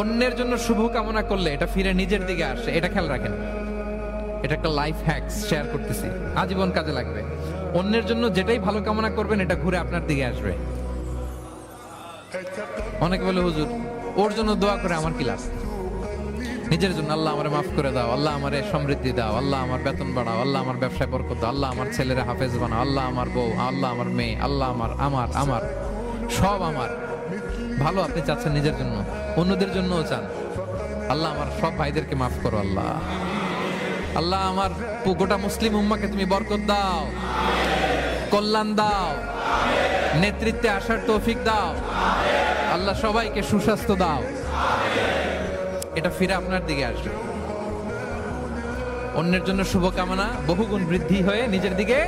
অন্যের জন্য শুভ কামনা করলে এটা ফিরে নিজের দিকে আসে, এটা খেয়াল রাখেন। এটা একটা লাইফ হ্যাকস শেয়ার করতেছি, আজীবন কাজে লাগবে। অন্যের জন্য যেটাই ভালো কামনা করবেন এটা ঘুরে আপনার দিকে আসবে। অনেকে বলে হুজুর ওর জন্য দোয়া করে আমার কি লাভ? নিজের জন্য আল্লাহ আমারে মাফ করে দাও, আল্লাহ আমারে সমৃদ্ধি দাও, আল্লাহ আমার বেতন বাড়াও, আল্লাহ আমার ব্যবসায় বরকত দাও, আল্লাহ আমার ছেলেরা হাফেজ বানাও, আল্লাহ আমার বউ, আল্লাহ আমার মেয়ে, আল্লাহ আমার আমার আমার সব আমার ভালো আপনি চাচ্ছেন নিজের জন্য, অন্যদের জন্যও চান। আল্লাহ আমার সব ভাইদেরকে মাফ করো, আল্লাহ আল্লাহ আমার গোটা মুসলিম উম্মাকে তুমি বরকত দাও, কল্যাণ দাও, নেতৃত্বে আসার তৌফিক দাও, আল্লাহ সবাইকে সুস্বাস্থ্য দাও। এটা ফিরে আপনার দিকে আসবে। অন্যের জন্য শুভকামনা বহুগুণ বৃদ্ধি হয়ে নিজের দিকে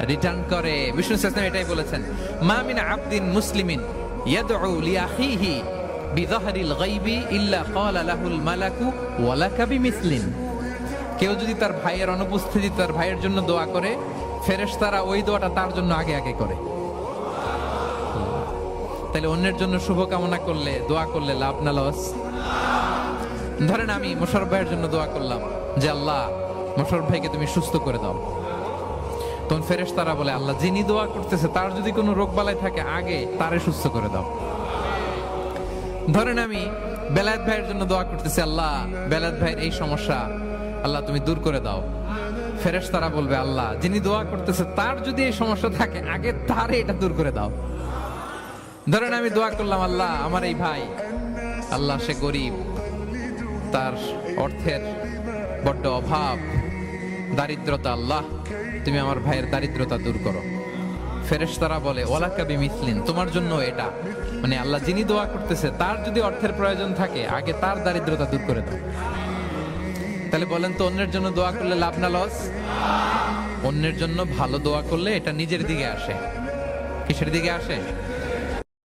রিটার্ন করে। বিষ্ণু সাল্লাল্লাহু এটাই বলেছেন, মা মিন আবদিন মুসলিমিন ইয়াদউ লিআখিহি বিযাহরিল গায়বি ইল্লা ক্বালা লাহুল মালাকু ওয়া লাকা বিমিসলিন। কেউ যদি তার ভাইয়ের অনুপস্থিতিতে তার ভাইয়ের জন্য দোয়া করে, ফেরেশতারা ওই দোয়াটা তার জন্য আগে আগে করে। তাহলে অন্যের জন্য শুভকামনা করলে, দোয়া করলে লাভ না লস? ধরেন আমি মোশাররফ ভাইয়ের জন্য দোয়া করলাম যে আল্লাহ মোশাররফ ভাইকে তুমি সুস্থ করে দাও, তখন ফেরেশতারা বলে আল্লাহ যিনি দোয়া করতেছে তার যদি কোনো রোগ বালাই থাকে আগে তারে সুস্থ করে দাও। ধরেন আমি বেলায়েত ভাইয়ের জন্য দোয়া করতেছি, আল্লাহ বেলায়েত ভাইয়ের এই সমস্যা আল্লাহ তুমি দূর করে দাও, ফেরেশতারা বলবে আল্লাহ যিনি দোয়া করতেছে তার যদি এই সমস্যা থাকে আগে তারে এটা দূর করে দাও। ধরেন আমি দোয়া করলাম আল্লাহ আমার এই ভাই, আল্লাহ সে গরিব, তার অর্থের বড্ড অভাব, দারিদ্রতা, আল্লাহ তুমি আমার ভাইয়ের দারিদ্রতা দূর করো। ফেরেশতারা বলে ওয়ালাকা বিমিসলিন, তোমার জন্য এটা, মানে আল্লাহ যিনি দোয়া করতেছে তার যদি অর্থের প্রয়োজন থাকে আগে তার দারিদ্রতা দূর করে দাও। তাহলে বলেন তো অন্যের জন্য দোয়া করলে লাভ না লস? অন্যের জন্য ভালো দোয়া করলে এটা নিজের দিকে আসে। কিসের দিকে আসে?